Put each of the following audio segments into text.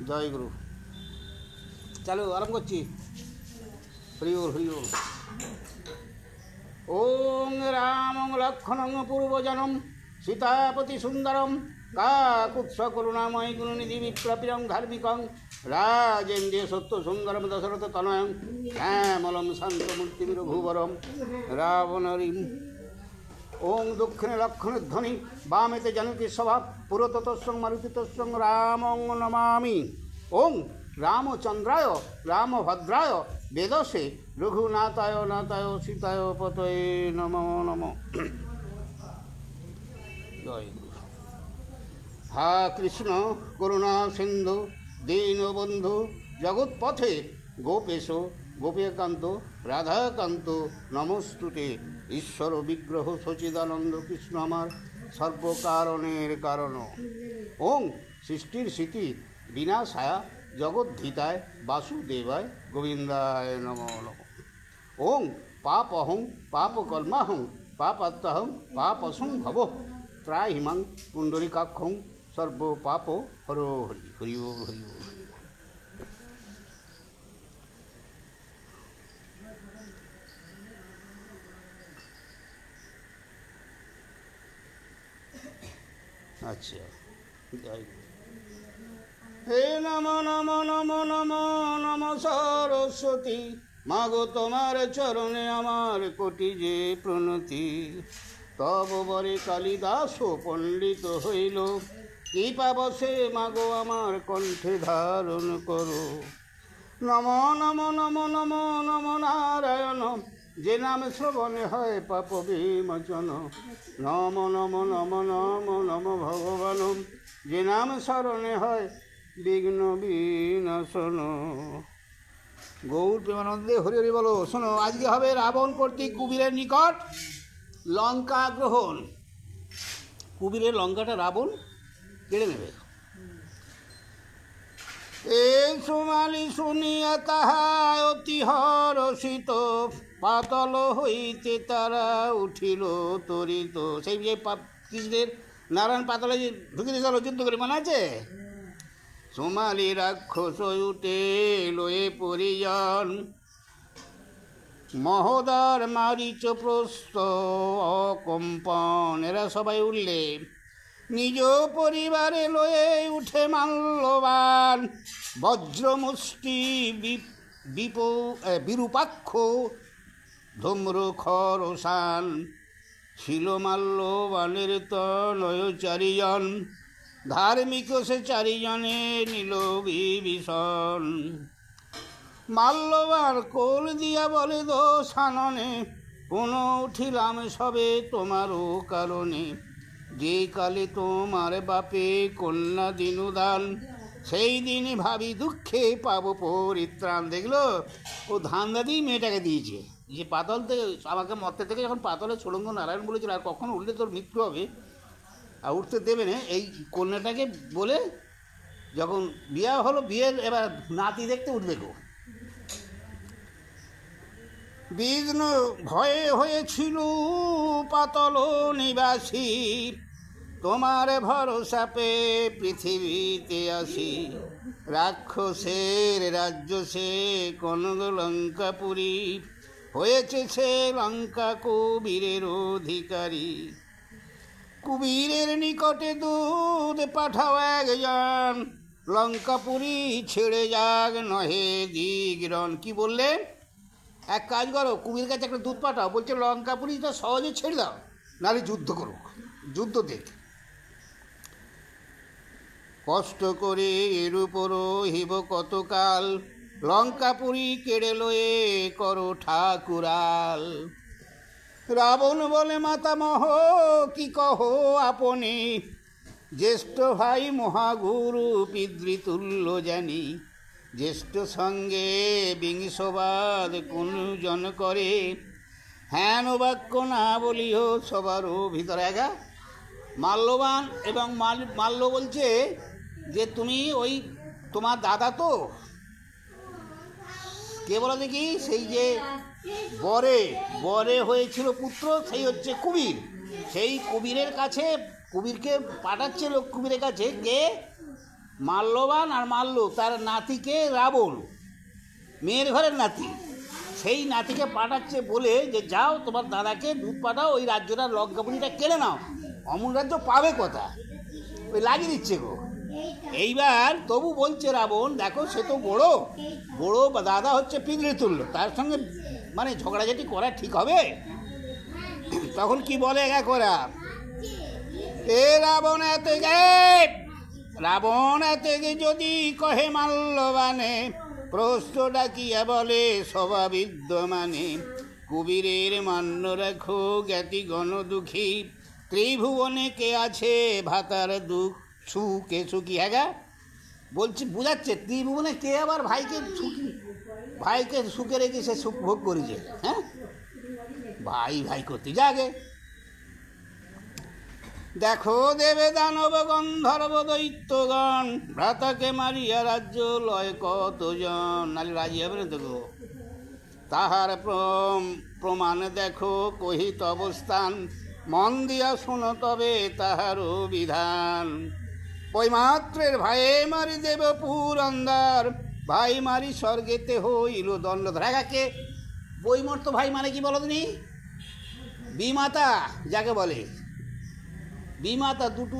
জয় গুরু। চালু আরম্ভ করছি। হরি বল হরি বল। ওং রামং লক্ষ্মণং পূর্বজনম সীতাপতি সুন্দরম কাকুৎস করুণাময় গুণনিধি বিপ্লবীরং ধার্মিকং রাজেন্দ্রিয় সত্য সুন্দরম দশরথ তনয়ং শ্যামলম শান্তমূর্তিম রঘুবরম রাবণরিম। ওং দক্ষিণে লক্ষণধ্বনি বামেতে জানকী স্বভাব পুরততস্বং মারুতিতস্বং রামং নমামি। ওং রামচন্দ্রায় রামভদ্রায় বেদসে রঘুনাথায় নাথায় সীতায় পতয়ে নমো নমঃ। জয় গুরু। হা কৃষ্ণ করুণা সিন্ধু দীনবন্ধু জগৎপথে গোপেশ গোপীকান্ত রাধাকান্ত নমস্তুতে। ঈশ্বর বিগ্রহ সচিদানন্দ কৃষ্ণ আমার সর্বকারণের কারণ। ওং সৃষ্টির স্মৃতি বিনাশায় জগদ্ধিতায় বাসুদেবায় গোবিন্দায় নমো নমঃ। ওং পাপহং পাপকর্মাহং পাপাত্তাহং পাপসং ভব ত্রাহিমাং পুণ্ডরিকাক্ষং সর্ব পাপ হর হরি। হরি ওম হরি ওম। আচ্ছা, হে নম নম নম নম নম সরস্বতী মাগো তোমার চরণে আমার কোটি যে প্রণতি। তব বরে কালিদাস পণ্ডিত হইল কৃপাবশে মাগো আমার কণ্ঠে ধারণ করো। নম নম নম নম নম নারায়ণ যে নাম শ্রবণে হয় পাপ বিমোচন। নম নম নম নম নম ভগবান যে নাম স্মরণে হয় বিঘ্ন বিনাশন। গৌর প্রেমানন্দে হরি হরি বলো। শোনো, আজকে হবে রাবণ কর্তৃক কুবীরের নিকট লঙ্কা গ্রহণ। কুবীরের লঙ্কাটা রাবণ কেড়ে নেবে। এই সোমালি শুনিয়া তাহা অতি হরষিত পাতল হইতে তারা উঠিল তরিত। সেই যে কৃষ্ণের নারায়ণ পাতলে যে ঢুকে দিয়েছিল যুদ্ধ করে, মনে আছে? সোমালি রাক্ষস উঠে লয়ে পরিজন মহোদর মারিচ প্রস্ত অকম্পন। এরা সবাই উঠলে নিজ পরিবারে লয়ে উঠে মাল্যবান বজ্রমুষ্টি বিরূপাক্ষ ধূম্র খরসান। ছিল মাল্যবানের তনয় চারিজন ধার্মিক সে চারিজনে নিল বিভীষণ। মাল্যবান কোল দিয়া বলে দোষাননে পুনঃ উঠিলাম সবে তোমারও কারণে। যে কালে তোমার বাপে কন্যা দিনুদান সেই দিন ভাবি দুঃখে পাবো পরিত্রাণ। দেখলো, ও ধান্দা দিয়েই মেয়েটাকে দিয়েছে যে পাতল থেকে আমাকে মরতে থেকে যখন পাতলে ছোড়ঙ্গ নারায়ণ বলেছিল আর কখনো উঠলে তোর মৃত্যু হবে আর উঠতে দেবে না, এই কন্যাটাকে বলে যখন বিয়ে হলো, বিয়ের এবার নাতি দেখতে উঠবে গো। বিঘ্ন ভয়ে হয়েছিল পাতল নিবাসী তোমার ভরসা পেয়ে পৃথিবীতে আসি। রাক্ষসের রাজ্য সে কনক লঙ্কাপুরী হয়েছে সে লঙ্কা কুবীরের অধিকারী। কুবীরের নিকটে দুধ পাঠাও একজন লঙ্কাপুরী ছেড়ে যাক নহে দিগরণ। কি বললে? এক কাজ করো, কুবীর কাছে একটা দুধ পাঠাও, বলছে লঙ্কাপুরীটা সহজে ছেড়ে দাও, নাহলে যুদ্ধ করুক, যুদ্ধ দেখ। কষ্ট করে এর উপর হিব কতকাল লঙ্কাপুরী কেড়ে লয়ে করো ঠাকুরাল। রাবণ বলে মাতামহ কি কহ আপনি জ্যেষ্ঠ ভাই মহাগুরু পিতৃতুল্য জানি। জ্যেষ্ঠ সঙ্গে বিংশবাদ কোন জন করে হ্যান বাক্য না বলিও সবারও ভিতরে। একা মাল্যবান এবং মাল্য বলছে যে তুমি ওই তোমার দাদা তো কে বলো দেখি, সেই যে বরে বরে হয়েছিল পুত্র, সেই হচ্ছে কুবীর। সেই কুবীরের কাছে কুবীরকে পাঠাচ্ছে লোক কুবীরের কাছে, কে মাল্যবান আর মাল্য তার নাতিকে রাবণ, মেয়ের ঘরের নাতি, সেই নাতিকে পাঠাচ্ছে বলে যে যাও তোমার দাদাকে দুধ পাঠাও, ওই রাজ্যটা লঙ্কাপুরীটা কেড়ে নাও, অমন রাজ্য পাবে কথা, ওই লাগিয়ে দিচ্ছে গো। এইবার তবু বলছে রাবণ, দেখো সে তো বড় বড় দাদা হচ্ছে পিতৃতুল্য, তার সঙ্গে মানে ঝগড়াঝাটি করা ঠিক হবে? তখন কি বলে করা, এ রাবণ এতে যদি কহে মাল্যবানে, প্রশ্ন ডাকিয়া বলে সভা বিদ্যমানে, কুবীরের মান্য রাখো জ্ঞাতি গণ দুঃখী, ত্রিভুবনে কে আছে ভাতার দুঃখ সুখে সুখী। হ্যাঁ বলছি, বুঝাচ্ছে ত্রিভুবনে কে আবার ভাইকে সুখে রেখে সে সুখ ভোগ করেছে। হ্যাঁ, ভাই করতে যাগে। দেখো দেবে দানব গন্ধর্ব দৈত্যগণ, ভ্রাতাকে মারিয়া রাজ্য লয় কতজন, নালে রাজি হবে না তো গো। তাহার প্রমাণ দেখো কহিত অবস্থান, মন দিয়া শোনো তবে তাহারও বিধান। ওই মাত্রের ভাইয়ে মারি দেব পুরন্দর, ভাই মারি স্বর্গেতে হইল দণ্ড। ধরাকে বইমর্ত ভাই মানে কি বলো তুমি? বিমাতা যাকে বলে, বিমাতা দুটো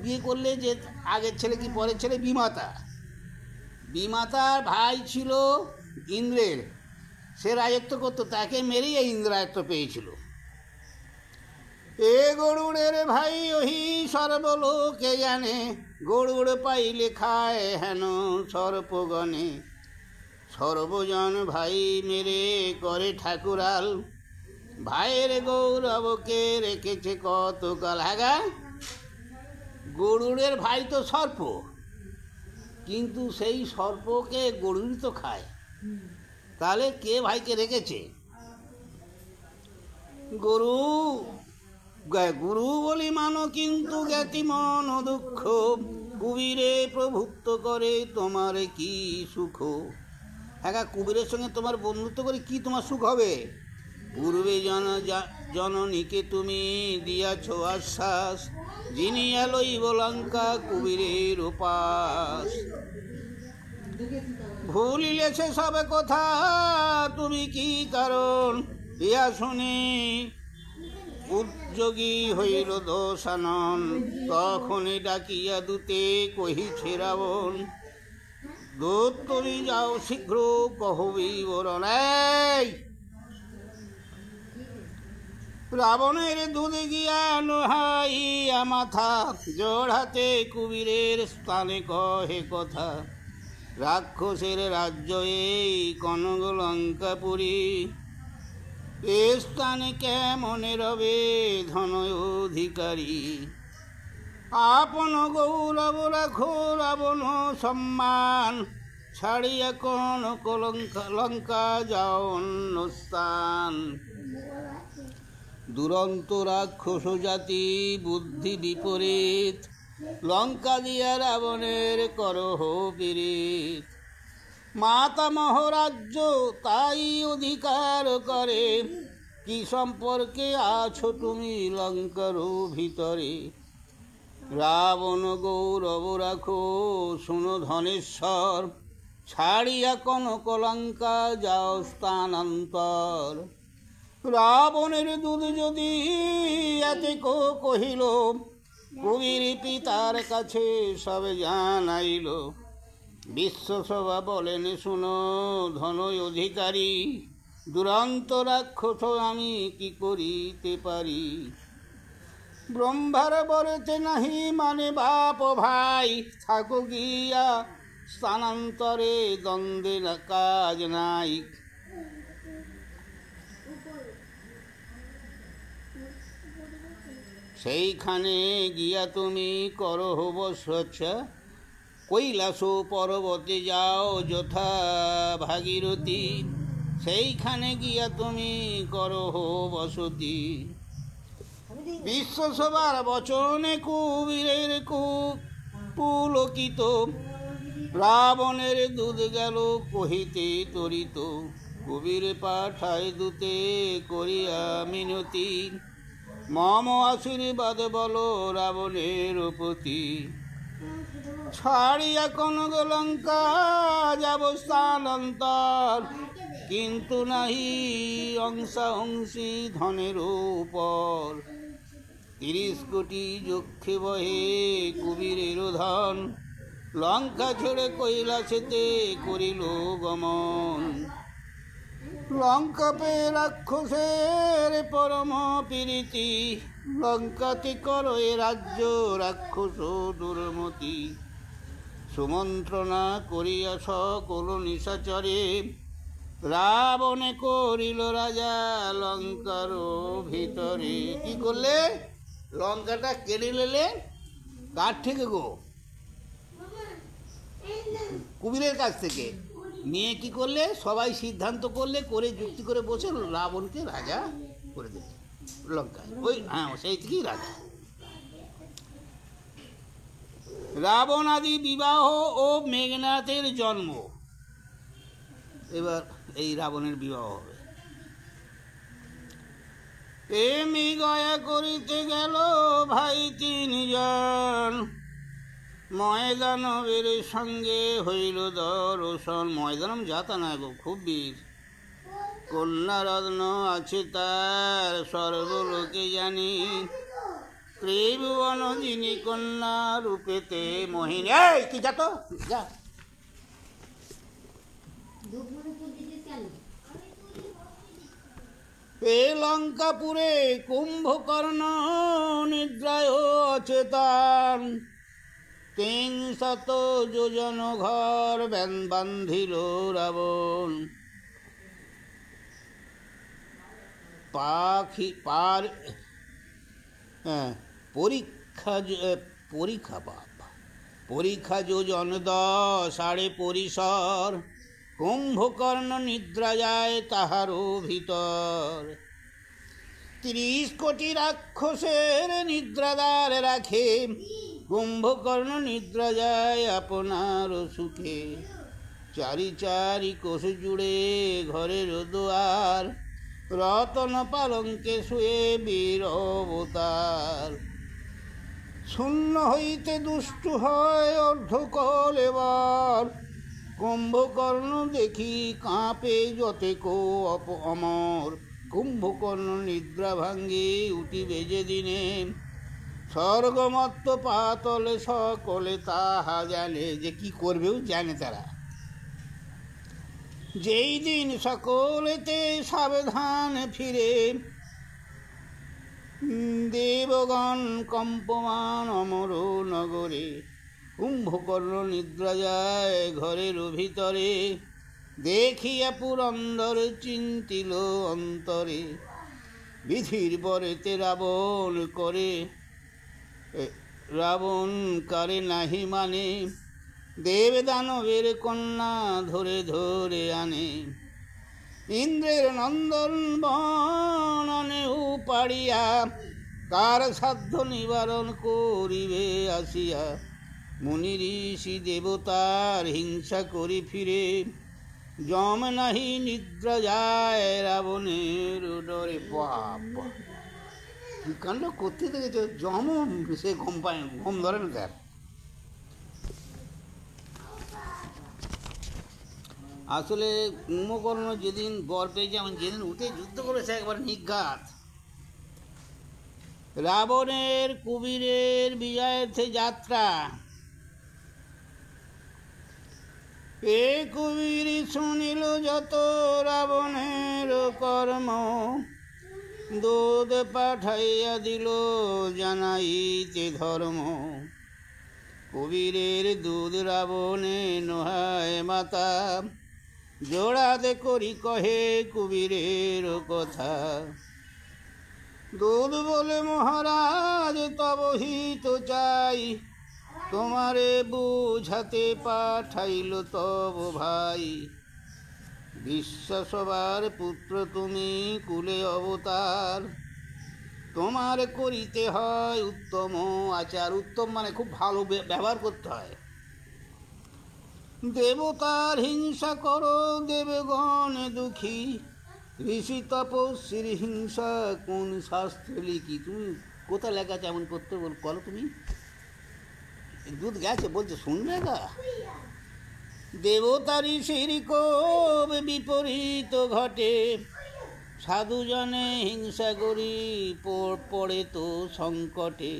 বিয়ে করলে যে আগের ছেলে কি পরের ছেলে বিমাতা। বিমাতার ভাই ছিল ইন্দ্রের, সে রাজত্ব করতো, তাকে মেরেই ইন্দ্রায়ত্ব পেয়েছিল। এ গরুড়ের ভাই ওহি সর্বলোকে জানে, গরুড় পাইলে খায় হেন সর্পগণে। সর্বজন ভাই মেরে করে ঠাকুরাল, ভাইয়ের গৌরবকে রেখেছে কতকাল। হ্যাঁ, গরুড়ের ভাই তো সর্প, কিন্তু সেই সর্পকে গরুড়ই তো খায়, তাহলে কে ভাইকে রেখেছে? গুরু বলি মানো কিন্তু জ্ঞাতি মন দুঃখ, কুবীরে প্রভুত্ব করে তোমার কি সুখ। হ্যাঁ, কুবীরের সঙ্গে তোমার বন্ধুত্ব করে কি তোমার সুখ হবে? পূর্বে জননীকে তুমি দিয়াছ আশ্বাস, যিনি লইব লঙ্কা কুবীরের উপাস। ভুলিলেছে সবে কথা তুমি কি কারণ, ইয়া শুনি উদ্যোগী হইল দোষানন। তখনই ডাকিয়া দূতে কহিছে রাবণ, দূত তুমি যাও শীঘ্র কহ বিবরণ। রাবণের দুধ গিয়া নোহাইয়া মাথা, জোড়হাতে কুবীরের স্থানে কহে কথা। রাক্ষসের রাজ্য এই কনক লঙ্কাপুরী, এ স্থানে কেমনে রবে ধন অধিকারী। আপন গৌরব রাখো রাবণ সম্মান, ছাড়িয়া কনক লঙ্কা যাও অন্য স্থান। দুরন্ত রাক্ষস জাতি বুদ্ধি বিপরীত, লঙ্কা দিয়া রাবণের করহ পীড়িত। মাতামহ রাজ্য তাই অধিকার করে, কি সম্পর্কে আছো তুমি লঙ্কার ভিতরে। রাবণ গৌরব রাখো শুনো ধনেশ্বর, ছাড়িয়া কনক লঙ্কা যাও স্থানান্তর। রাবণের দুধ যদি এতে কহিল, কবির পিতার কাছে সবে জানাইল। বিশ্বসভা বলেন শুনো ধন অধিকারী, দুরন্ত রাক্ষস আমি কি করিতে পারি। ব্রহ্মার বরেতে নাহি মানে বাপ ভাই, থাকো গিয়া স্থানান্তরে দ্বন্দ্বে কাজ নাই। সেইখানে গিয়া তুমি করহ বসচ্ছা, কৈলাস পর্বতে যাও যথা ভাগীরথী। সেইখানে গিয়া তুমি করহ বসতি। বিশ্বসভার বচনে কুবীরের পুলকিত, রাবণের দুধ গেল কহিতে তরিত। কবির পাঠায় দূতে করিয়া মিনতি, মম আশীর্বাদ বলো রাবণের প্রতি। ছাড়িয়া কনক লঙ্কা যাব স্থানান্তর, কিন্তু নাহি অংশী ধনের উপর। 30 কোটি যক্ষে বহে কুবীরের ধন, লঙ্কা ছেড়ে কৈলাসেতে করিল গমন। লঙ্কা পে রাক্ষসের পরম প্রীতি, লঙ্কাতে করো এ রাজ্য রাক্ষস দুর্মতি। সুমন্ত্রণা করিয়া সকল নিশাচরে, রাবণে করিল রাজা লঙ্কার ভিতরে। কি করলে? লঙ্কাটা কেড়ে নিলে। কার থেকে গো? কুবীরের কাছ থেকে নিয়ে কি করলে? সবাই সিদ্ধান্ত করলে, করে যুক্তি করে বসে রাবণকে রাজা করে দিল লঙ্কায়। ওই হ্যাঁ, সেই থেকেই রাজা। রাবণ আদি বিবাহ ও মেঘনাথের জন্ম। এবার এই রাবণের বিবাহ হবে। এমনি গয়া করিতে গেল ভাই 3 জন, ময়দানবের সঙ্গে হইল দর্শন। ময়দানম যাতা না গো, খুব বীর। কন্যা রত্ন আছে তার সর্বলোকে জানি, ত্রিভুবন যিনি কন্যা রূপেতে মোহিনী। এই কি যা তো যা। এ লঙ্কাপুরে কুম্ভকর্ণ নিদ্রায় অচেতন, 300 যোজন ঘর বান্ধিল রাবণ। পাখি পার পরীক্ষা যোজন 10 সাড়ে পরিসর, কুম্ভকর্ণ নিদ্রা যায় তাহারও ভিতর। 30 কোটি রাক্ষসের নিদ্রাদার রাখে, কুম্ভকর্ণ নিদ্রা যায় আপনার সুখে। চারি চারি কোষ জুড়ে ঘরের দুয়ার, রতন পালঙ্কে শুয়ে বীর অবতার। শূন্য হইতে দুষ্টু হয় অর্ধকল এবার, কুম্ভকর্ণ দেখি কাঁপে যতে কো অমর। কুম্ভকর্ণ নিদ্রা ভাঙ্গে উঠিবে যে দিনে, স্বর্গমত্ত পাতলে সকলে তাহা জানে। যে কি করবেও জানে তারা। যেই দিন সকলেতে সাবধান ফিরে, দেবগণ কম্পমান অমর নগরে। কুম্ভকর্ণ নিদ্রা যায় ঘরের ভিতরে, দেখিয়া পুরন্দর চিন্তিল অন্তরে। বিধির বরেতে রাবণ করে, রাবণ কারে নাহি মানে, দেব দানবের কন্যা ধরে ধরে আনে। ইন্দ্রের নন্দন বননে উপাড়িয়া, কার সাধ্য নিবারণ করিবে আসিয়া। মুনি ঋষি দেবতার হিংসা করি ফিরে, যম নাহি নিদ্রা যায় রাবণের ডরে। বাপ কি কাণ্ড করতে দেখেছে! যম সে ঘুম পায়, ঘুম ধরে না তার। আসলে কুম্ভকর্ণ যেদিন বর পেয়েছে, এমন যেদিন উঠে যুদ্ধ করেছে একবার নিঘাত। রাবণের কুবীরের বিজয়ের যাত্রা। এ কুবীর শুনিল যত রাবণের কর্ম, দুধ পাঠাইয়া দিল জানাইতে ধর্ম। কুবীরের দুধ রাবণে নোহায় মাতা, জোড়াতে করি কহে কুবীরের কথা। দুধ বলে মহারাজ তব হিত চাই, তোমারে বুঝাতে পাঠাইল তব ভাই। বিশ্বাসবার পুত্র তুমি কুলে অবতার, তোমার করিতে হয় উত্তম আচার। উত্তম মানে খুব ভালো ব্যবহার করতে হয়। দেবতার হিংসা করো দেবগণ দুঃখী, ঋষি তপস্বীর হিংসা কোন শাস্ত্রে লিখি। তুমি কোথা লেখা আছে এমন করতে বলো তুমি? দুধ গেছে বলছে, শুনবে গা। দেবতারি শিরিকোপ বিপরীত ঘটে, সাধুজনে হিংসা করি পড়ে তো সংকটে।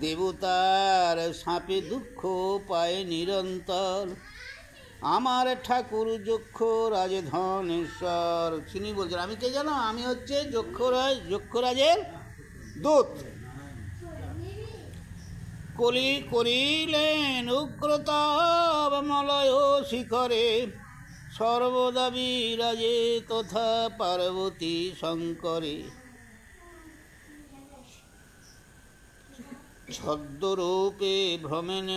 দেবতার সাপে দুঃখ পায় নিরন্তর, আমার ঠাকুর যক্ষ রাজধনেশ্বর। তিনি বলছেন, আমি কে জানো? আমি হচ্ছে যক্ষরাজের দূত। কলি করিলেন উগ্রতাব মলয় শিখরে, সর্বদা বিরাজে তথা পার্বতী শঙ্করে। ছদ্মরূপে ভ্রমেণ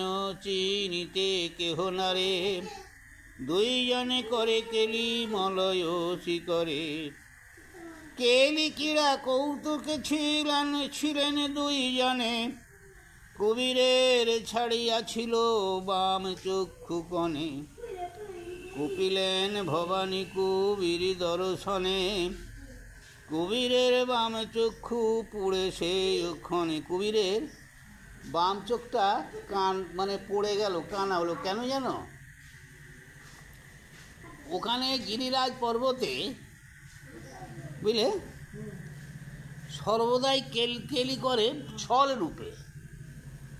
চিনিতে কেহ নারে, দুইজনে করে কেলি মলয় শিখরে। কেলি ক্রীড়া কৌতুকে ছিলেন দুইজনে, কবিরের ছাড়িয়াছিল বাম চক্ষু কনে। কপিলেন ভবানী কবির দর্শনে, কবিরের বাম চক্ষু পুড়ে সেই ক্ষণে। কবিরের বাম চোখটা মানে পড়ে গেল, কানা হলো। কেন জানো? ওখানে গিরিরাজ পর্বতে, বুঝলে, সর্বদাই কেলি করে ছল রূপে,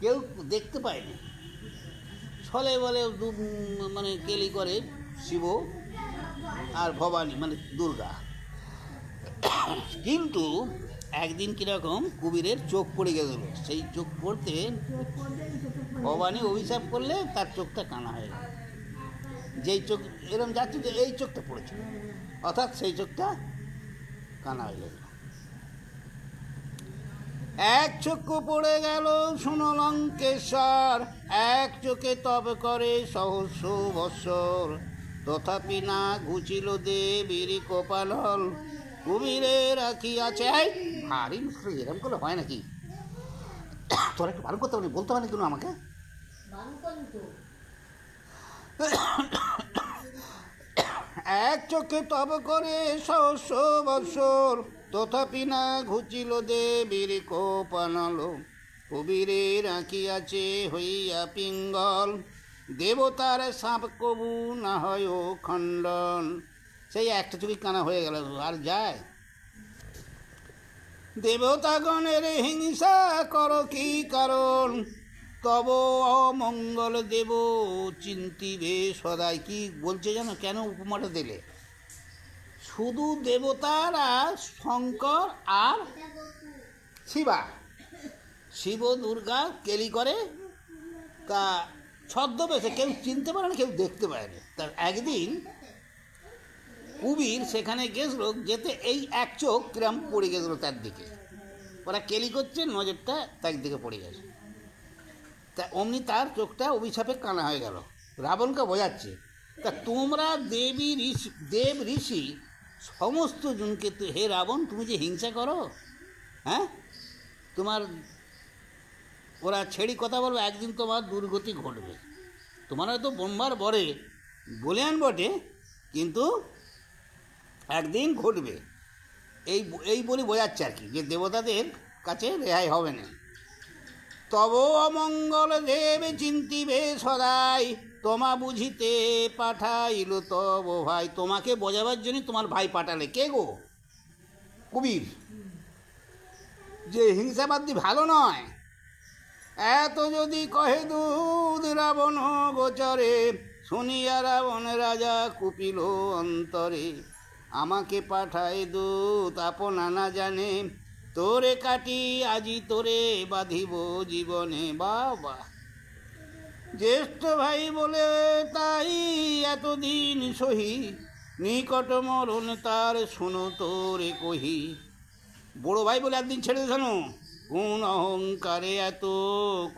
কেউ দেখতে পায়নি। ছলে বলে মানে কেলি করে শিব আর ভবানী মানে দুর্গা। কিন্তু একদিন কীরকম কুবিরের চোখ পড়ে গেছিল, সেই চোখ পড়তে ভবানী অভিশাপ করলে তার চোখটা কানা হয়ে গেল। যেই চোখ এরকম যাচ্ছে, যে এই চোখটা পড়েছিল, অর্থাৎ সেই চোখটা কানা হয়ে গেল। এক চক্ষু পড়ে গেল শুনো লঙ্কেশ্বর, এক চোখে তব করে সহস্র বৎসর। তথাপি না ঘুচিল দেবীর কপালল, কুমিরে রাখিয়াছে। ভারী মুশকিল, এরকম করলে হয় নাকি? তোরা একটু ভালো করতে পারি, বলতে পারি কিন্তু আমাকে। এক চোখে তব করে সহস্র বৎসর, তথাপি না ঘুচিল দেবীর কোপানল। কবিরে রাখিয়াছে হইয়া পিঙ্গল, দেবতার সাপ কবু না হয় খণ্ডন। সেই একটা চোখে কানা হয়ে গেল, আর যায়? দেবতাগণের হিংসা কর কি কারণ, তব অমঙ্গল দেব চিন্তিবে সদাই। কি বলছে জানো? কেন উপমাটা দিলে? শুধু দেবতারা শঙ্কর আর শিবা, শিব দুর্গা কেলি করে, তা ছদ্মবেশে কেউ চিনতে পারে না, কেউ দেখতে পারে না। তার একদিন কুবির সেখানে গেছিল, যেতে এই এক চোখ কিরম পড়ে গেছিল তার দিকে। ওরা কেলি করছে, নজরটা তার দিকে পড়ে গেছে। তা অমনি তার চোখটা অভিশাপে কানা হয়ে গেল। রাবণকে বোঝাচ্ছে, তা তোমরা দেব ঋষি সমস্ত জনকে, হে রাবণ, তুমি যে হিংসা করো, হ্যাঁ, তোমার ওরা ছেড়ি কথা বলবে, একদিন তোমার দুর্গতি ঘটবে। তোমার হয়তো বোম্বার বরে বলেন বটে, কিন্তু একদিন ঘটবে। এই বলে বোঝাচ্ছে আর কি, যে দেবতাদের কাছে রেহাই হবে না। তব অমঙ্গল দেব চিন্তিবে সদাই, তোমা বুঝিতে পাঠাইল তব ভাই। তোমাকে বোঝাবার জন্য তোমার ভাই পাঠালে। কে গো? কবির। যে হিংসাবাদী ভালো নয়, এত যদি কহে দুধ রাবণ গোচরে, শুনিয়া রাবণ রাজা কুপিল অন্তরে। আমাকে পাঠায় দূত আপনা না জানে, তোরে কাটি আজি তোরে বাঁধিব জীবনে। বাবা, জ্যেষ্ঠ ভাই বলে তাই এতদিন সহি, নিকট মরণ তার শুনো তোরে কহি। বড় ভাই বলে একদিন ছেড়ে শোনো, কোন অহংকারে এত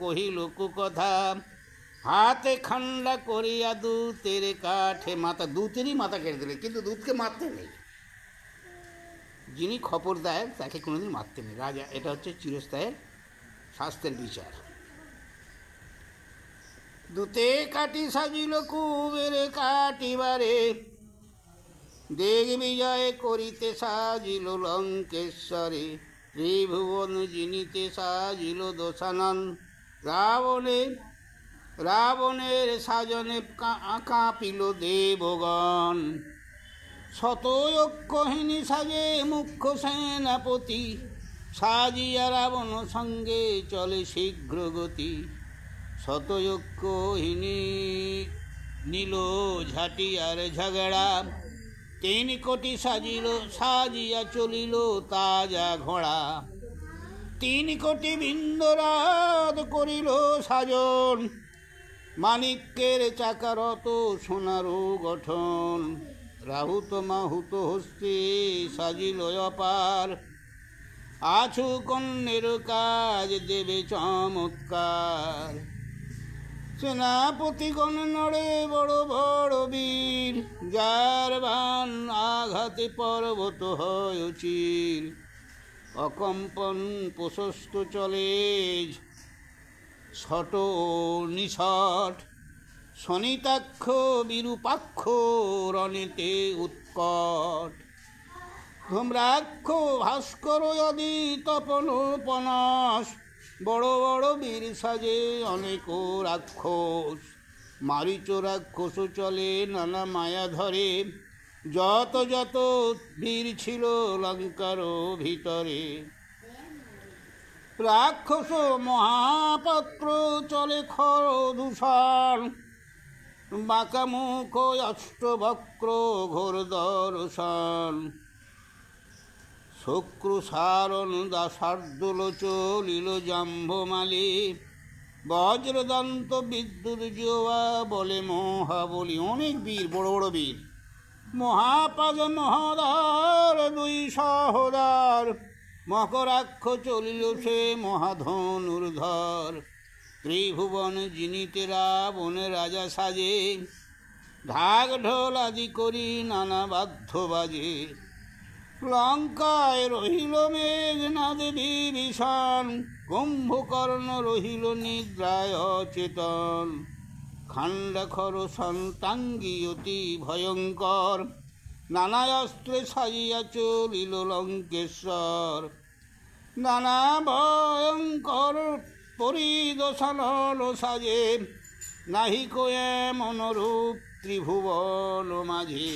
কহিল কুকথা, হাতে খান্ডা করিয়া দূতের কাঠে মাথা। দূতেরই মাথা কেটে দিলে, কিন্তু দূতকে মারতে নেই। যিনি খবর দেয় তাকে কোনোদিন মারতে নেই। রাজা, এটা হচ্ছে চিরস্থায়ের শাস্ত্রের বিচার। দূতে কাটি সাজিল কুবের কাটিবারে, দেগ বিজয় করিতে সাজিল লঙ্কেশ্বরে। ত্রিভুবন জিনিতে সাজিল দশানন, রাবণে রাবণের সাজনে কাঁপিল দেবগণ, শতয়ক্ষহিনী সাজে মুখ্য সেনাপতি, সাজিয়া রাবণ সঙ্গে চলে শীঘ্র গতি। শতয়ক্ষহিনী নীল ঝাঁটিয়ার ঝগড়া, 3 কোটি সাজিয়া চলিল তাজা ঘোড়া। 3 কোটি বিন্দরাদ করিল সাজন, মানিক্যের চাকারত সোনারও গঠন। রাহুত মাহুত হস্তে সাজিল অপার, আছু কন্যের কাজ দেবে চমৎকার। সেনাপতিগণ নড়ে বড় বড় বীর, যার বাণ আঘাতে পর্বত হয় চির। অকম্পন প্রশস্ত চলে শট নিষট, শনিতাক্ষ বিরূপাক্ষ রণেতে উৎকট। ধূম্রাক্ষ ভাস্কর আদি তপন পনস, বড় বড় বীর সাজে অনেক রাক্ষস। মারিচ রাক্ষস চলে নানা মায়া ধরে, যত যত বীর ছিল লঙ্কার ভিতরে। রাক্ষস মহাপাত্র চলে খর দূষণ, বাঁকা মুখ অষ্টবক্র ঘোর দর্শন। শক্রুসারণ দাসার্দুল চলিল জাম্বমালী, বজ্রদন্ত বিদ্যুৎ জোয়া বলে মহাবলী। অনেক বীর, বড় বড় বীর। মহাপাদ মহাদার 2 সহদার, মকরাক্ষ চলিল সে মহাধনুর্ধর। ত্রিভুবন জিনিতে রাবণ রাজা সাজে, ঢাক ঢোল আদি করি নানা বাদ্য বাজে। লঙ্কায় রহিল মেঘনাদ বিভীষণ, কুম্ভকর্ণ রহিল নিদ্রায় অচেতন। খাণ্ডাখর সন্তাঙ্গী অতি ভয়ঙ্কর, নানা অস্ত্রে সাজিয়া চলিল লঙ্কেশ্বর। নানা ভয়ঙ্কর পরিদর্শন সাজে, নাহিক এমন রূপ ত্রিভুবন মাঝে।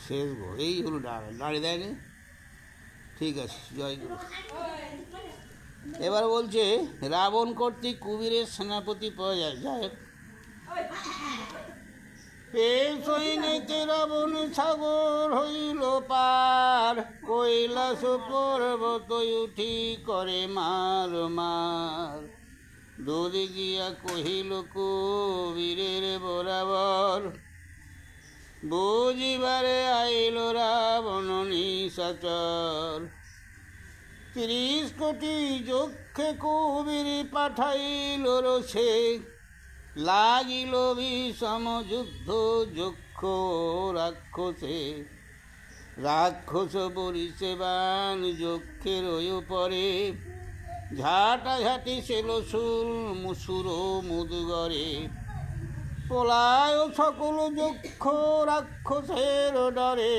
শেষ গো, এই হলো দাঁড়িয়ে দেয়নি। ঠিক আছে, জয় গুরু। এবার বলছে রাবণ কর্তৃক কুবীরের সেনাপতি পাওয়া যায়। এই সৈন্যতে রাবণ সাগর হইল পার, কৈলাস পর্বত উঠি করে মার মার। দৌড়ে গিয়া কহিল কুবীরের বরাবর, বুঝিবারে আইল রাবণ নিশাচর। 30 কোটি যক্ষে কুবীর পাঠাইল রোষে, লাগিল বিষম যুদ্ধ যক্ষ রাক্ষসে। রাক্ষস বরিছে বাণ যক্ষের উপরে, ঝাঁটাঝাঁটি সেল শুল মুসুর মুদগরে। পলায় সকল যক্ষ রাক্ষসের ডরে,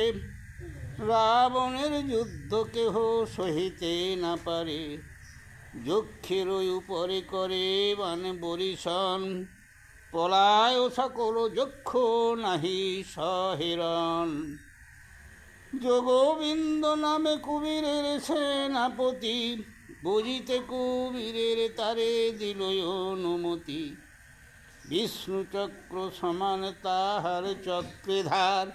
রাবণের যুদ্ধ কেহ সহিতে না পারে। যক্ষের উপরে করে বাণ বরিশন, পলায় সকল যক্ষ নাহি সহেরণ। যোগবিন্দ নামে কুবীরের সেনাপতি, বুঝিতে কুবীরের তারে দিল অনুমতি। বিষ্ণু চক্র সমান তাহার চক্রে ধার,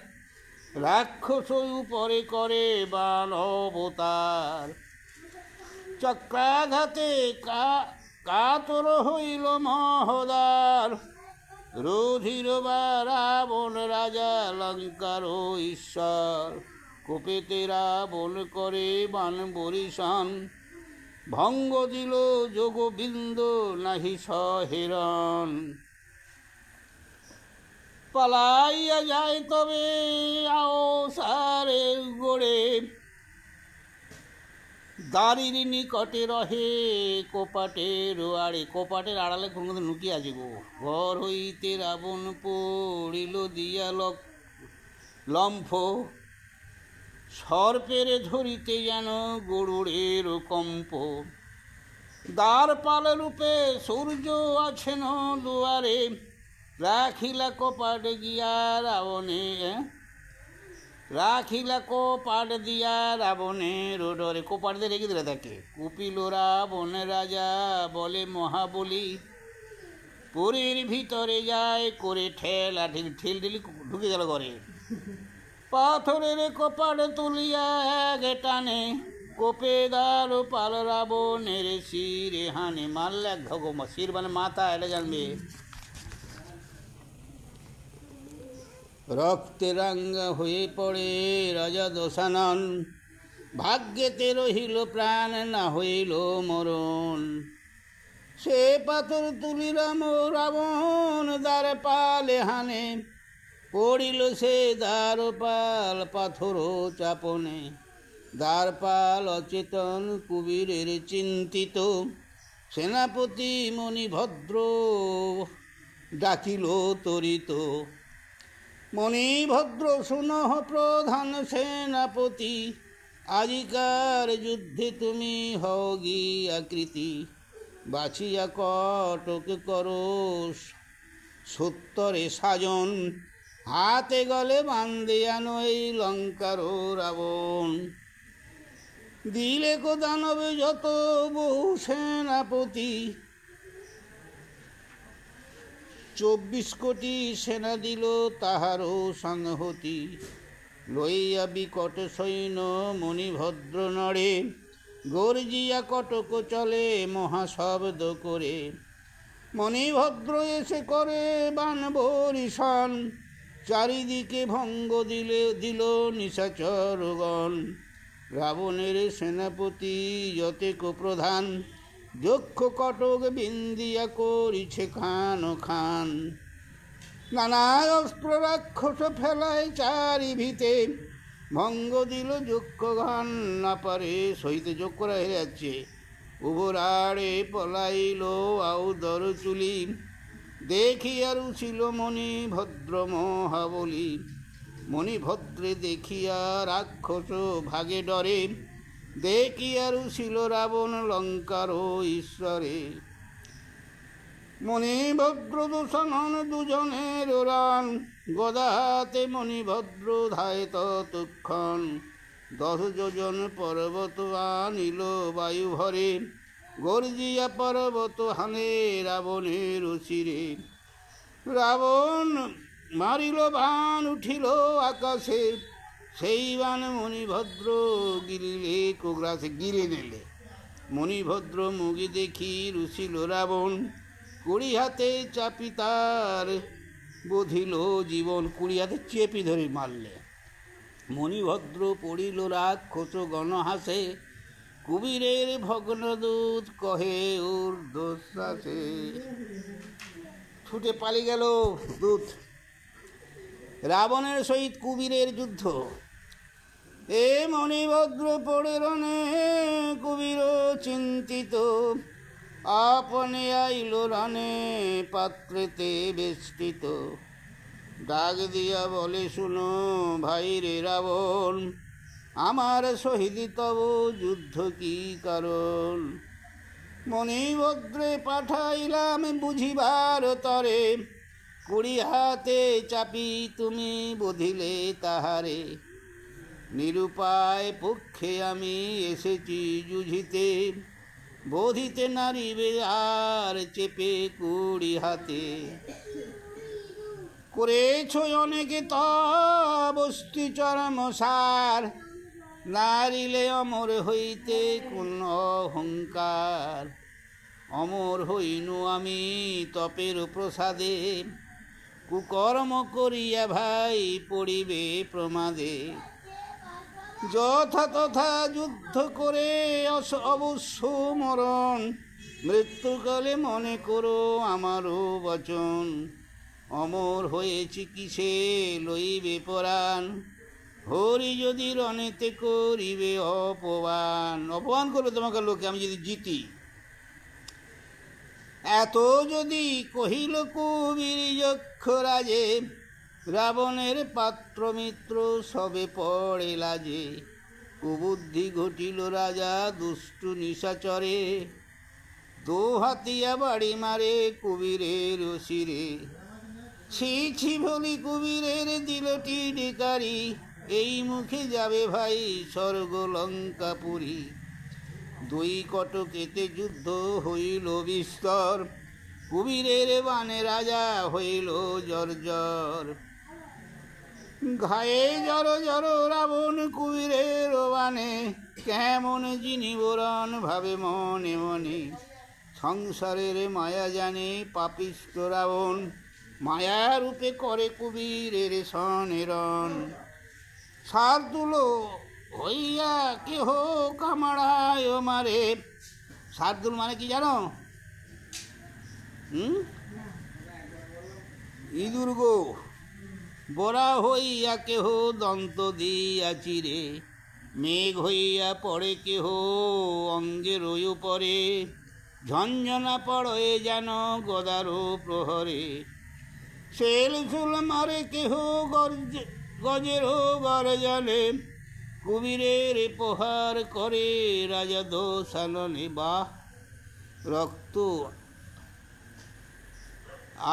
রাক্ষস উপরে করে বাণ অবতার। চক্রাঘাতে কাতর হইল মহদার, রুধির বা রাবণ রাজা লঙ্কার ঈশ্বর। কোপেতে রাবণ করে বাণ বরিশন, ভঙ্গ দিল যোগবিন্দ নাহি সহেরণ। পালাইয়া যায় তবে আওসারের গোড়ে, দাড়ির নিকটে রহে কোপাটের আড়ে। কোপাটের আড়ালে কোনো লুকিয়ে আছে গো। ঘর হইতে রাবণ পড়িল দিয়া লম্ফ, সর্পের ধরিতে যেন গরুড়ের কম্প। দ্বারপাল রূপে সূর্য আছেন দুয়ারে, রাখিলা কপাট গিয়া রাবণে, রাখিলা কোপাট দিয়া রাবণের ডরে। কোপাট দিয়ে রেখে দিলে তাকে। কুপিল রাবণ রাজা বলে মহাবলী, পুরীর ভিতরে যায় করে ঠেলা ঠেল, ঠেল ঠেলি ঢুকে গেল ঘরে। পাথরের কপাট তুলিয়া এক টানে, কোপে দ্বারপাল রাবণের শিরে হানে। মারলে এক ঘগমা, শির মানে মাথা, এটা জানবে। রক্তে রাঙ্গা হয়ে পড়ে রাজা দশানন, ভাগ্যেতে রহিল প্রাণ না হইল মরণ। সে পাথর তুলিলাম রাবণ দ্বারপালে হানে, পড়িল সে দ্বারপাল পাথর চাপনে। দ্বারপাল অচেতন কুবীরের চিন্তিত, সেনাপতি মণিভদ্র ডাকিল তরিত। মণিভদ্র শুনহ প্রধান সেনাপতি, আজিকার যুদ্ধে তুমি হও গিয়াকৃতি। বাছিয়া কটক করো সত্তরে সাজন, হাতে গলে বান্ধে আনো এই লঙ্কার রাবণ। দিলে কো দানবে যত বহু সেনাপতি, 24 কোটি সেনা দিল তাহারও সংহতি। লইয়া বিকট সৈন্য মণিভদ্র নড়ে, গর্জিয়া কটক চলে মহাশব্দ করে। মণিভদ্র এসে করে বাণ বরিশান, চারিদিকে ভঙ্গ দিল নিশাচরগণ। রাবণের সেনাপতি যতেক প্রধান, যক্ষ কটক বিন্দিয়া করিছে খান খান। নানা অস্ত্র রাক্ষস ফেলায় চারি ভিতে, ভঙ্গ দিল যক্ষগণ না পারে সহিতে। যক্ষরা হেরে যাচ্ছে। উভরাড়ে পলাইল আউদর চুলি, দেখিয়া রুছিল মণিভদ্র মহাবলী। মণিভদ্রে দেখিয়া রাক্ষস ভাগে ডরে, দেখিয়া রুছিল রাবণ লঙ্কার ঈশ্বরে। মণিভদ্র দূষণ দুজনের রান, গদা হাতে মণিভদ্র ধায় ততক্ষণ। 10 যোজন পর্বত আনিল বায়ু ভরে, গর্জিয়া পর্বত হানে রাবণের শিরে। রাবণ মারিল বাণ উঠিল আকাশে, সেই বাণ মণিভদ্র গিলিলে কোগ্রাসে গিলে নিলে। মণিভদ্র মুগি দেখি রুছিল রাবণ, 20 হাতে চাপি তার বধিল জীবন। 20 হাতে চেপি ধরে মারলে। মণিভদ্র পড়িল রাক্ষস গণহাসে, কুবীরের ভগ্নদূত কহে ঊর্ধ্বশ্বাসে। ছুটে পালিয়ে গেল দূত। রাবণের সহিত কুবীরের যুদ্ধ। এ মণিভদ্র পড়ে রণে কুবীর চিন্তিত, আপনে আইল রণে পাত্রেতে বেষ্টিত। ডাক দিয়া বলে শুনো ভাই রে রাবণ, আমার সহিত তব যুদ্ধ কি কারণ। মণিভদ্রে পাঠাইলাম বুঝিবার তরে, 20 হাতে চাপি তুমি বধিলে তাহারে। নিরুপায় পক্ষে আমি এসেছি যুঝিতে, বধিতে নারিবে আর চেপে 20 হাতে। করেছ অনেকে তব অস্থি চরমসার, নারিলে অমর হইতে কোন অহংকার। অমর হইনু আমি তপের প্রসাদে, কুকর্ম করিয়া ভাই পড়িবে প্রমাদে। যথা তথা যুদ্ধ করে অবশ্য মরণ, মৃত্যুকালে মনে করো আমারও বচন। অমর হয়েছি কিসে লইবে পরাণ, হরি যদি রণেতে করিবে অপমান। অপমান করবে তোমাকে লোকে আমি যদি জিতি। এত যদি কহিল কুবীর যক্ষ রাজে, রাবণের পাত্র মিত্র সবে পড়ে লাজে। কুবুদ্ধি ঘটিল রাজা দুষ্টু নিশাচরে, দু হাতিয়া বাড়ি মারে কুবিরের শিরে। ছি ছি বলি কুবিরের দিলটি ডিকারি, এই মুখে যাবে ভাই স্বর্গ লঙ্কাপুরী। দুই কটকেতে যুদ্ধ হইল বিস্তর, কুবিরের বানে রাজা হইল জর্জর। ঘায়ে জর জর রাবণ কুবিরের বানে, কেমন যিনি বরণ ভাবে মনে মনে। সংসারের মায়া জানে পাপিষ্ট রাবণ, মায়া রূপে করে কুবিরের সনেরণ। শার্দুল হইয়া কেহ কামাড়ায় মারে। শার্দুল মানে কি জানো? ইঁদুর গো। বরা হইয়া কেহ দন্ত দিয়া চিরে, মেঘ হইয়া পড়ে কেহ অঙ্গে রই পরে। ঝঞ্ঝনা পড়ে যেন গদারো প্রহরে, সেল সুল মারে কেহ গজেরও গরজলে। কুবিরের প্রহার করে রাজা দোষাননে। বাহ, রক্ত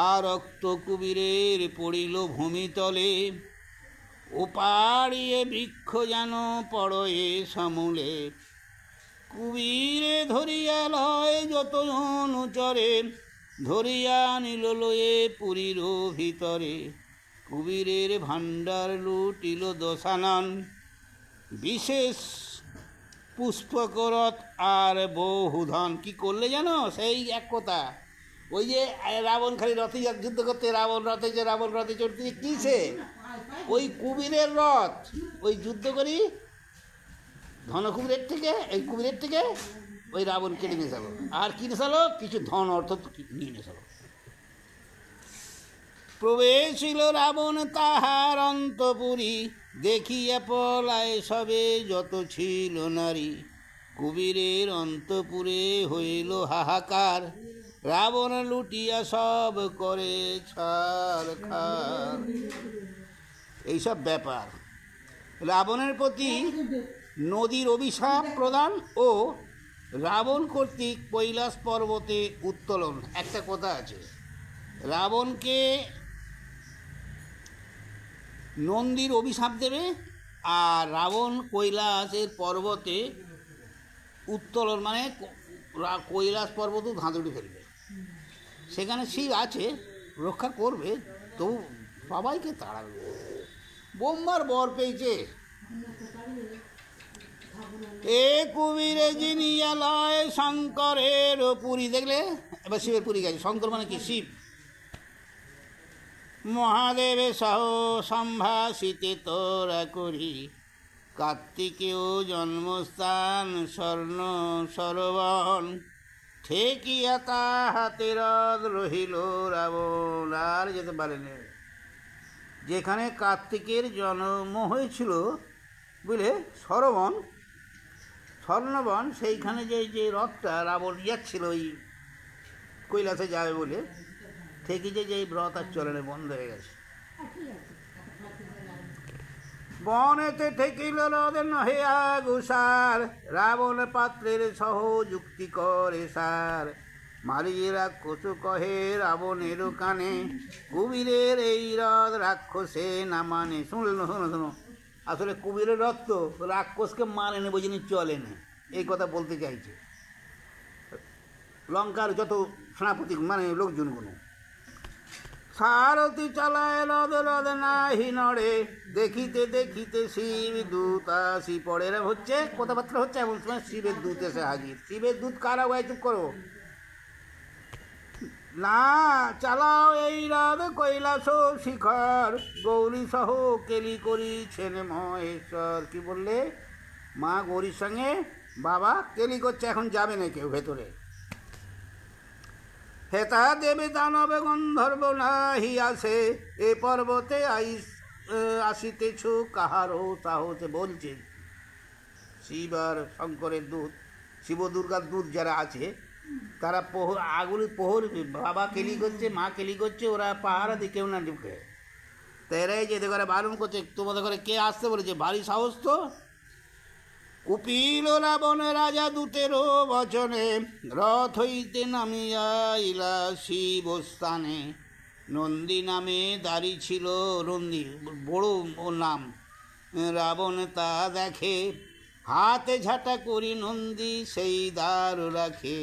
আর রক্ত কুবিরের পড়িল ভূমিতলে। ওপাড়িয়ে বৃক্ষ যেন পড়য়ে সমূলে। কুবিরে ধরিয়া লয় যতজন চরে, ধরিয়া নিল লয়ে পুরীর ভিতরে। কুবিরের ভাণ্ডার লুটিল দশানন, বিশেষ পুষ্পকরত আর বহুধন। কি করলে জানো? সেই এক কথা, ওই যে রাবণ খালি রথে যুদ্ধ করতে, রাবণ রথে চড়তে কিসে? ওই কুবিরের রথ। ওই যুদ্ধ করি ধনকুবিরের থেকে, এই কুবিরের থেকে ওই রাবণ কেটে নিয়ে যাবো। আর কি নেশালো? কিছু ধন অর্থ নিয়ে নেশালো। প্রবেশিল রাবণ তাহার অন্তপুরী, দেখিয়া পলায় সবে যত ছিল নারী। কুবিরের অন্তপুরে হইল হাহাকার, রাবণ লুটিয়া সব করে ছারখার। এইসব ব্যাপার। রাবণের প্রতি নদীর অভিশাপ প্রদান ও রাবণ কর্তৃক কৈলাস পর্বতে উত্তোলন। একটা কথা আছে, রাবণকে নন্দীর অভিশাপ দেবে, আর রাবণ কৈলাসের পর্বতে উত্তোলন মানে কৈলাস পর্বতেও ধাঁধুড়ি ফেলবে। সেখানে শিব আছে, রক্ষা করবে, তবু সবাইকে তাড়াবে। বোম্বার বর পেয়েছে। এ কুবিরে জিনিয়া লয় শঙ্করের পুরী। দেখলে এবার শিবের পুরী গেছে। শঙ্কর মানে কি? শিব। মহাদেবে সহ সম্ভাষিতে তোরা করি, কার্তিকেয় জন্মস্থান স্বর্ণ সরবণ। ঠেকিয়া তাহাতে রথ রহিল রাবণ। আর যেতে পারেনি। যেখানে কার্তিকের জন্ম হয়েছিল বুঝলে, স্বর্ণবন, সেইখানে যে রথটা রাবণ যাচ্ছিল ওই কৈলাসে যাবে বলে, ঠেকিছে যে রথ আর চলনে বন্ধ হয়ে গেছে। বনেতে ঠেকিল রথ নহে আগুসার, রাবণ পাত্রের সহ যুক্তি করে সার। মারিয়ে রাক্ষস কহে রাবণের কানে, কুবিরের এই রথ রাক্ষসে না মানে। শোনো, আসলে কুবিরের রথ তো রাক্ষসকে মানে নেবো, যিনি চলে না, এই কথা বলতে চাইছে লঙ্কার যত সেনাপতি মানে লোকজনগুলো। সারথি চালায় রথ নাহি নড়ে, দেখিতে দেখিতে শিব দূত আসি পড়ে। হচ্ছে কথাবার্তা হচ্ছে, এমন সময় শিবের দূত এসে হাজির। শিবের দূত কারা ভাই? চুপ করো না, চালাও এই রথ কৈলাস শিখর, গৌরী সহ কেলি করিছেন মহেশ্বর। কি বললে? মা গৌরীর সঙ্গে বাবা কেলি করছে, এখন যাবে না কেউ ভেতরে। হেতা দেবে দানবে গন্ধর্ব নাহি আসে, এ পর্বতে আসিতেছ কাহারও সাহসে। বলছে শিব আর শঙ্করের দূত, শিব দুর্গার দূত যারা আছে, তারা প্রহর বাবা কেলি করছে, মা কেলি করছে, ওরা পাহারা দিয়ে কেউ না ঢুকে। তো এরাই যেতে করে বারণ করছে, তোমাদের ঘরে কে আসতে বলেছে? ভারী সাহস তো, কুপিল রাবণ রাজা দূতেরও বচনে, রথ হইতে নামিয়া ইলা শিবস্থানে। নন্দী নামে দাড়ি ছিল, নন্দী বড় ওর নাম। রাবণ তা দেখে, হাতে ঝাঁটা করি নন্দী সেই দ্বার রাখে।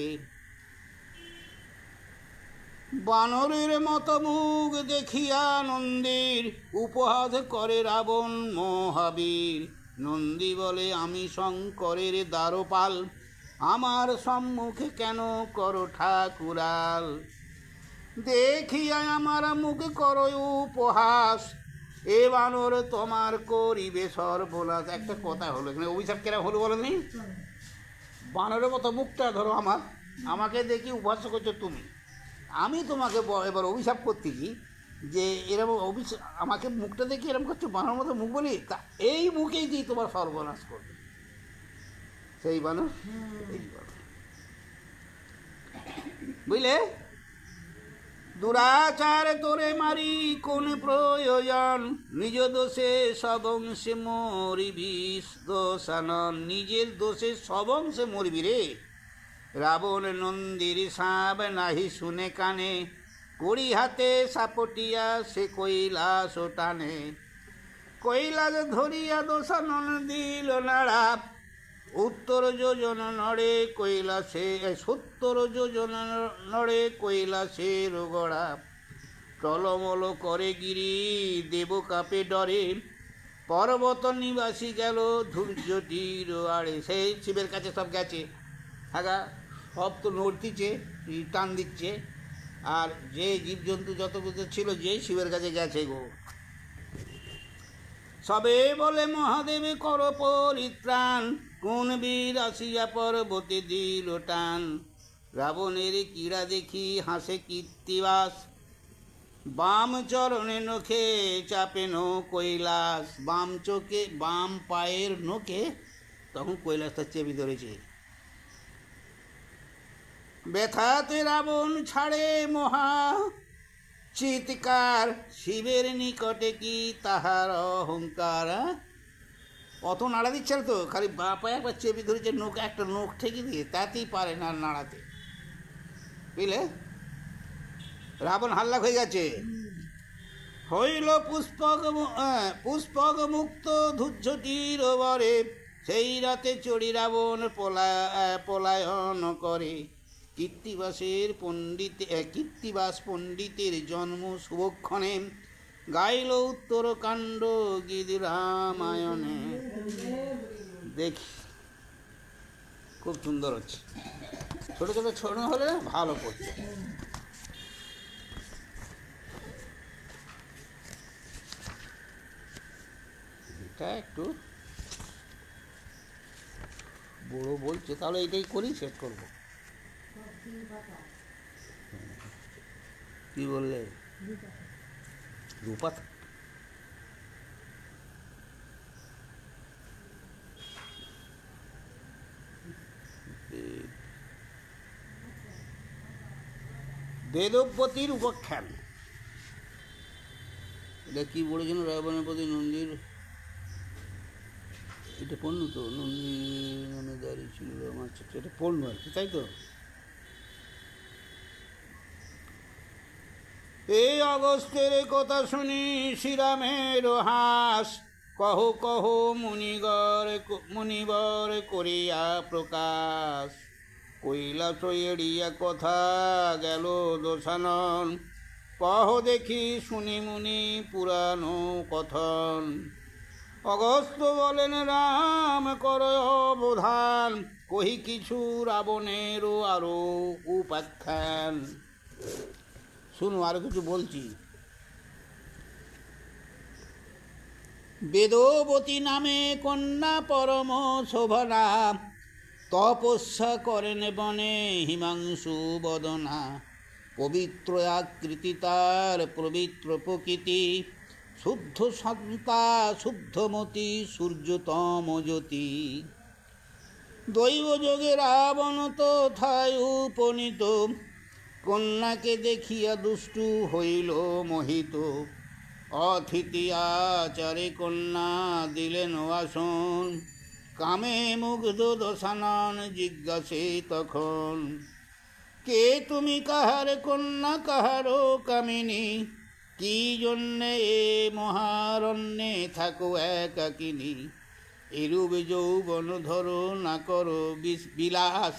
বানরের মতো মুখ দেখিয়া নন্দীর, উপহাস করে রাবণ মহাবীর। নন্দী বলে, আমি শঙ্করের দ্বারপাল, আমার সম্মুখে কেন করো ঠাকুরাল। দেখিয়া আমার মুখ করো উপহাস, এ বানর তোমার করিবে সর্বনাশ। একটা কথা হলো এখানে, অভিশাপ কেরা হলো বলো নি? বানরের মতো মুখটা ধরো আমার, আমাকে দেখি উপহাস করছো তুমি, আমি তোমাকে এবার অভিশাপ করতেছি যে এরকম আমাকে মুখটা দেখি এরকম করছো, বানর মতো মুখ বলি, তা এই মুখেই দিয়ে তোমার সর্বনাশ করবে। সেই বানর, এই বানর, বুঝলে? দুরাচার তোরে মারি কোন প্রয়োজন, নিজ দোষে সবংশে মরিবিস দোষানন। নিজের দোষে সবংশে মরবি রে। রাবণ নন্দীর সাপ নাহি শুনে কানে, কড়ি হাতে সাপটিয়া সে কৈলাস টানে। কৈলাস ধরিয়া দোষানন দিল নাড়া, উত্তর যোজন নড়ে কৈলাসে, 70 যোজন নড়ে কৈলাসের গড়া। টলমল করে গিরি দেব কাপে ডরে, পর্বত নিবাসী গেল ধৈর্যটির আড়ে। সেই শিবের কাছে সব গেছে, হ্যাঁ সব তো নড়তিছে, টান দিচ্ছে, আর যে জীবজন্তু যত কিছু ছিল যে শিবের কাছে গেছে গো। সবে বলে মহাদেবে কর পরিত্রাণ, কোন বীর আসিয়া পর্বতে দিল টান। রাবণের কীড়া দেখি হাসে কীর্তিবাস, বাম চরণে নখে চাপেন কৈলাস। বাম চোখে, বাম পায়ের নখে তখন কৈলাসটা চেপে ধরেছে। ব্যথাতে রাবণ ছাড়ে মহা চিৎকার, শিবের নিকটে কি তাহার অহংকার। অত নাড়া দিচ্ছে না তো, খালি বা পায়ে একবার চেপে ধরেছে, নখ একটা নখ ঠেকে দিয়ে, তাতেই পারে না নাড়াতে, বুঝলে? রাবণ হাল্লা হয়ে গেছে। হইল পুষ্পক মুক্ত ধূর্যটির বরে, সেই রাতে চড়ি রাবণ পলায়ন করে। কীর্তিবাস পণ্ডিতের জন্ম শুভক্ষণে, গাইল উত্তরকাণ্ড গীত রামায়ণে। দেখি খুব সুন্দর হচ্ছে, ছোটো ছোটো ছোট হলে ভালো পড়ছে। এটা একটু বড় বলছে, তাহলে এটাই করি, সেট করবো। কি বললে? রূপা বেদব্যতির উপাখ্যান। এটা কি বলেছেন? রাবণের প্রতি নন্দীর, এটা পণ্য তো, নন্দী নামে দাঁড়িয়ে ছিল, আচ্ছা এটা পণ্য আর কি, তাই তো? এই অগস্ত্যের কথা শুনি শ্রীরামের হাস, কহ কহ মুনিবর করিয়া প্রকাশ। কৈলাস এড়িয়া কথা গেল দোষানন, কহ দেখি শুনি মুনি পুরানো কথন। অগস্ত্য বলেন, রাম কর অবধান, কহি কিছু রাবণেরও আরো উপাখ্যান। শুনো, আরো কিছু বলছি। বেদবতী নামে কন্যা পরম শোভনা, তপস্যা করেন বনে হিমাংশু বদনা। পবিত্র আকৃতি তার পবিত্র প্রকৃতি, শুদ্ধ সন্তা শুদ্ধমতি সূর্যতম জ্যোতি। দৈবযোগে রাবণ তথায় উপনীত, কন্যাকে দেখিয়া দুষ্টু হইল মোহিত। অতিথি আচারে কন্যা দিলেন আসন, কামে মুগ্ধ দশানন জিজ্ঞাসে তখন, কে তুমি কাহার কন্যা কাহারও কামিনী, কি জন্যে এ মহারণ্যে থাকো একাকিনী, এরূপ যৌবন ধরো না করো বিলাস,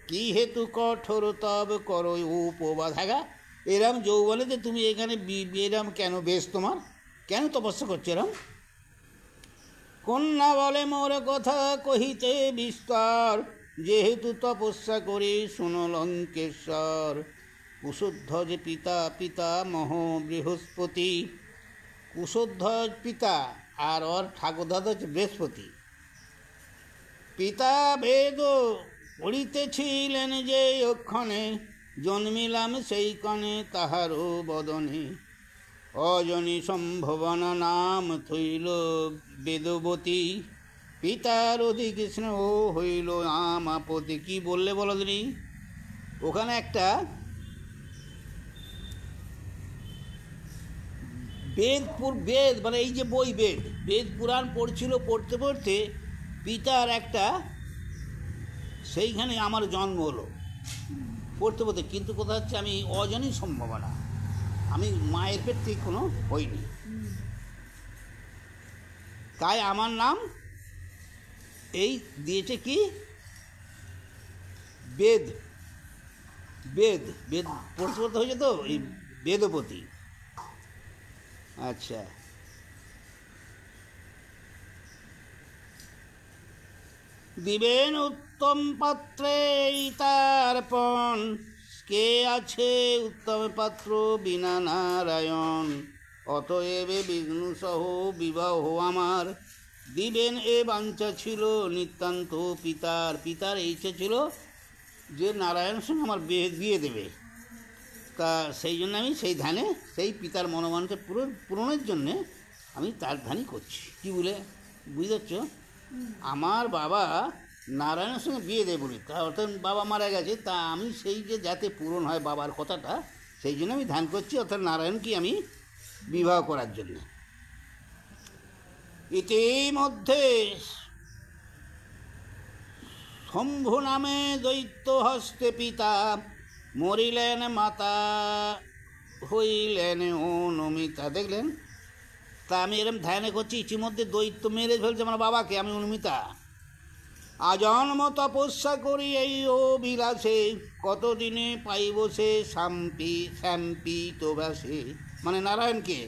কি হেতু কঠোর তব করো উপবাস। হ্যাঁ, এরম যৌবনেতে তুমি এখানে এরম কেন বেশ, তোমার কেন তপস্যা করছো এরম? কন্যা বলে মোর কথা কহিতে বিস্তর, যেহেতু তপস্যা করি শুনো লঙ্কেশ্বর, কুশধ্বজ পিতা পিতামহ বৃহস্পতি, কুশধ্বজ পিতা আর ওর ঠাকুরদাদা হচ্ছে বৃহস্পতি। পিতা বেদ পড়িতেছিলেন যে অক্ষণে, জন্মিলাম সেই কণে তাহারও বদনে, অজনী সম্ভবনা নাম থইল বেদবতী, পিতার অধিক স্নেহ হইল আমাপতি। কি বললে বলো দিনি? ওখানে একটা বেদ মানে এই যে বই বেদ পুরাণ পড়ছিল, পড়তে পড়তে পিতার একটা সেইখানে আমার জন্ম হলো পড়তে পড়তে। কিন্তু কথা হচ্ছে আমি অজনী সম্ভাবনা, আমি মায়ের পেট থেকে কোনো হইনি, তাই আমার নাম এই দিয়েছে কি বেদ। বেদ বেদ পড়তে পড়তে হয়েছে তো এই বেদপতি। আচ্ছা, দিবেন উত্তম পাত্রে তারপণ, কে আছে উত্তম পাত্র বিনা নারায়ণ, অতএব বিষ্ণু সহ বিবাহ আমার, দিবেন এ বাঞ্ছা ছিল নিতান্ত পিতার। পিতার এই ইচ্ছে ছিল যে নারায়ণের সঙ্গে আমার বিয়ে দেবে, তা সেই জন্য আমি সেই ধ্যানে, সেই পিতার মনোবাঞ্ছা পূরণের জন্যে আমি তার ধ্যানই করছি। কী বলে বুঝতে পারছ? আমার বাবা নারায়ণের সঙ্গে বিয়ে দেবে বলি, তা অর্থাৎ বাবা মারা গেছে, তা আমি সেই যে যাতে পূরণ হয় বাবার কথাটা, সেই জন্য আমি ধ্যান করছি, অর্থাৎ নারায়ণকে আমি বিবাহ করার জন্য। ইতিমধ্যে শম্ভু নামে দৈত্য হস্তে পিতা, মরিলেন মাতা হইলেন অনুমিতা। দেখলেন? তা আমি এরম ধ্যানে করছি, ইতিমধ্যে দৈত্য মেরে ফেলছে আমার বাবাকে, আমি অনুমিতা। আজন্ম তপস্যা করি এই অভিলাষে, কতদিনে পাইব সে শ্যাম্পিত ভাসে, মানে নারায়ণকে।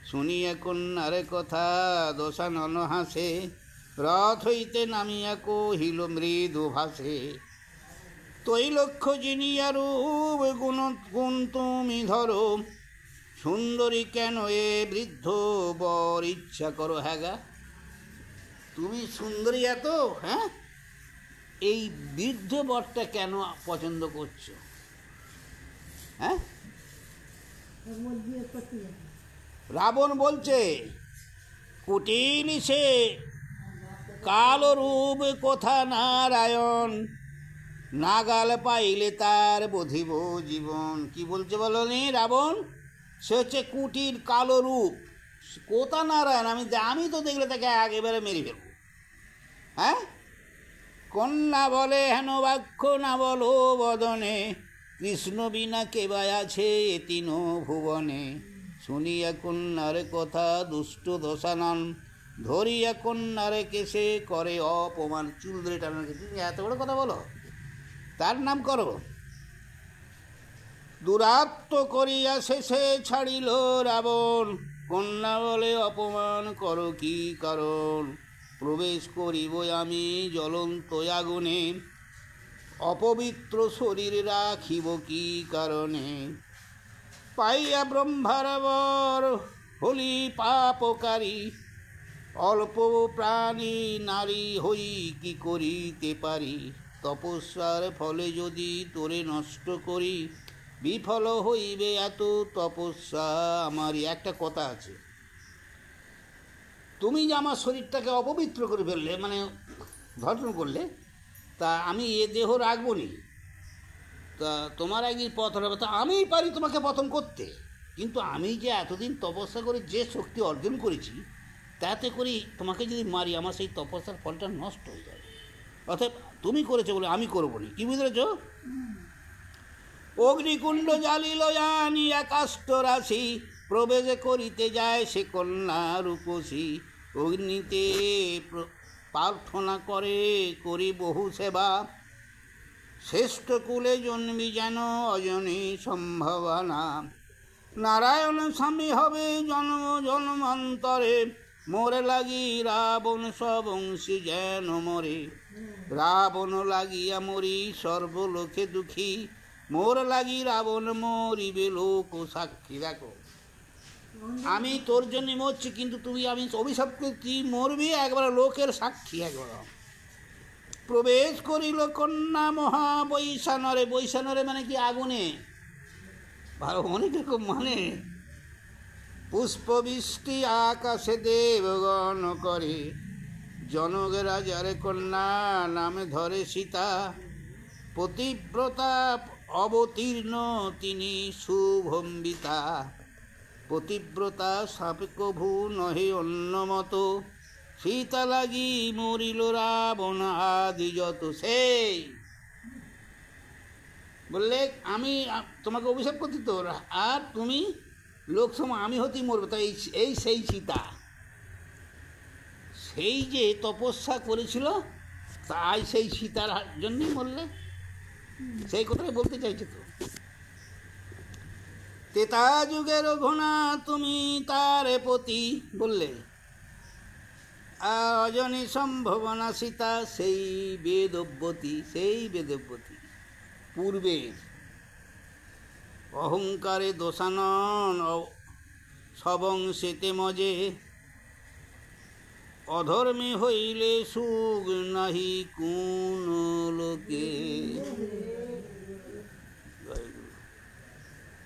শুনিয়া কন্যার কথা দশানন হাসে, রথ হইতে নামিয়া কহিল মৃদু ভাসে, তৈলক্ষ জিনিয়া রূপ গুণ তুমি ধরো, সুন্দরী কেন এ বৃদ্ধ বর ইচ্ছা করো। হ্যাগা, তুমি সুন্দরী এত, হ্যাঁ, এই বৃদ্ধ বরটা কেন পছন্দ করছো? হ্যাঁ, রাবণ বলছে কুটিল সে কালো রূপ কথা নারায়ণ, নাগাল পাইলে তার বধিব জীবন। কি বলছে বলো নি রাবণ? সে হচ্ছে কুটির কালো রূপ, কোথা নারায়ণ, আমি তো দেখলে তাকে একেবারে মেরে ফেলব। হ্যাঁ, কন্যা বলে হেন বাক্য না বলো বদনে, কৃষ্ণ বিনা কেবা আছে তিন ভুবনে, শুনিয়া কন্যার কথা দুষ্ট দশানন, ধরিয়া কন্যার কেসে করে অপমান। চুল ধরে টানার, তুমি এত বড় কথা বলো, তার নাম করো। দুরাত্ম করিয়া শেষে ছাড়িল রাবণ, কন্যা বলে অপমান করো কি কারণ, প্রবেশ করিব আমি জ্বলন্ত আগুনে, অপবিত্র শরীর রাখিব কি কারণে, পাইয়া ব্রহ্মার বর হলি পাপকারী, অল্প প্রাণী নারী হই কি করিতে পারি, তপস্যার ফলে যদি তোরে নষ্ট করি, বিফল হইবে এত তপস্যা আমারই। একটা কথা আছে, তুমি যে আমার শরীরটাকে অপবিত্র করে ফেললে, মানে ধর্ষণ করলে, তা আমি এ দেহ রাখবো নি, তা তোমার একদিন পতন হবে, তা আমিই পারি তোমাকে পতন করতে, কিন্তু আমি যে এতদিন তপস্যা করে যে শক্তি অর্জন করেছি, তাতে করি তোমাকে যদি মারি আমার সেই তপস্যার ফলটা নষ্ট হয়ে যাবে। অর্থাৎ তুমি করেছো বলে আমি করবো না, কি বুঝেছ? অগ্নিকুণ্ড জ্বালিল আনিয়া কাষ্ঠ রাশি, প্রবেশ করিতে যায় সে কন্যা রূপসী। অগ্নিতে প্রার্থনা করে করি বহু সেবা, শ্রেষ্ঠ কুলে জন্মি যেন অজনী সম্ভাবনা। নারায়ণ স্বামী হবে জন্ম জন্মান্তরে, মোরে লাগি রাবণ সবংশী যেন মরে। রাবণ লাগিয়া মরি সর্বলোকে দুঃখী, মোর লাগি রাবণ মরিবে লোক সাক্ষী। দেখো আমি তোর জন্য মরছি, কিন্তু তুমি আমি অভিশাপ করছি মরবি একবার লোকের সাক্ষী একবার। প্রবেশ করিল কন্যা মহা বৈশানরে। বৈশানরে মানে কি? আগুনে। ভালো অনেক রকম মানে। পুষ্পবৃষ্টি আকাশে দেবগণ করে, জনক রাজার কন্যা নামে ধরে সীতা। পতিব্রতা অবতীর্ণ তিনি শুভম্বিতা, পতিব্রতা সাপে কভু নহে অন্যমত। সীতা লাগি মরিল রাবণ আদি যত। সেই বললে আমি তোমাকে অভিশাপ করছি তো, আর তুমি লোক সময় আমি হতেই মরবে। তাই এই সেই সীতা, সেই যে তপস্যা করেছিল তাই সেই সীতার জন্যই মরলে, সেই কথাই বলতে চাইছে তো। তেতা যুগের ঘোনা তুমি তারে পতি বললে, অজনী সম্ভাবনা সীতা সেই বেদব্যতী। সেই বেদব্যতী পূর্বে অহংকারে দোষানন সবংশেতে মজে, অধর্মী হইলে সুখ নাহি কোন লোকে।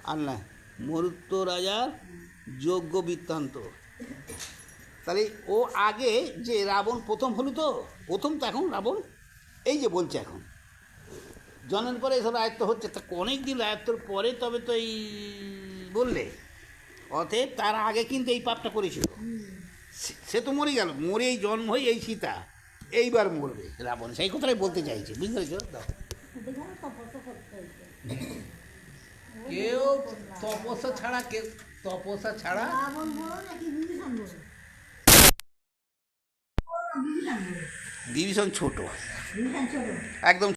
আর না মরুত্ব রাজার যোগ্য বৃত্তান্ত। তাহলে ও আগে যে রাবণ প্রথম হলো তো, প্রথম তো এখন রাবণ এই যে বলছে এখন জন্মের পরে এসব আয়ত্ত হচ্ছে, তা অনেক দিন আয়ত্তর পরে তবে তো এই বললে। অতএব তার আগে কিন্তু এই পাপটা করেছিল, সে তো মরে গেল, মরে এই জন্ম হয়ে এই সীতা এইবার মরবে রাবণ, সেই কথাটাই বলতে চাইছে, বুঝতে পেরেছ? কেউ তপস্যা ছাড়া, কেউ তপস্যা ছাড়া বিভীষণ ছোট একদম।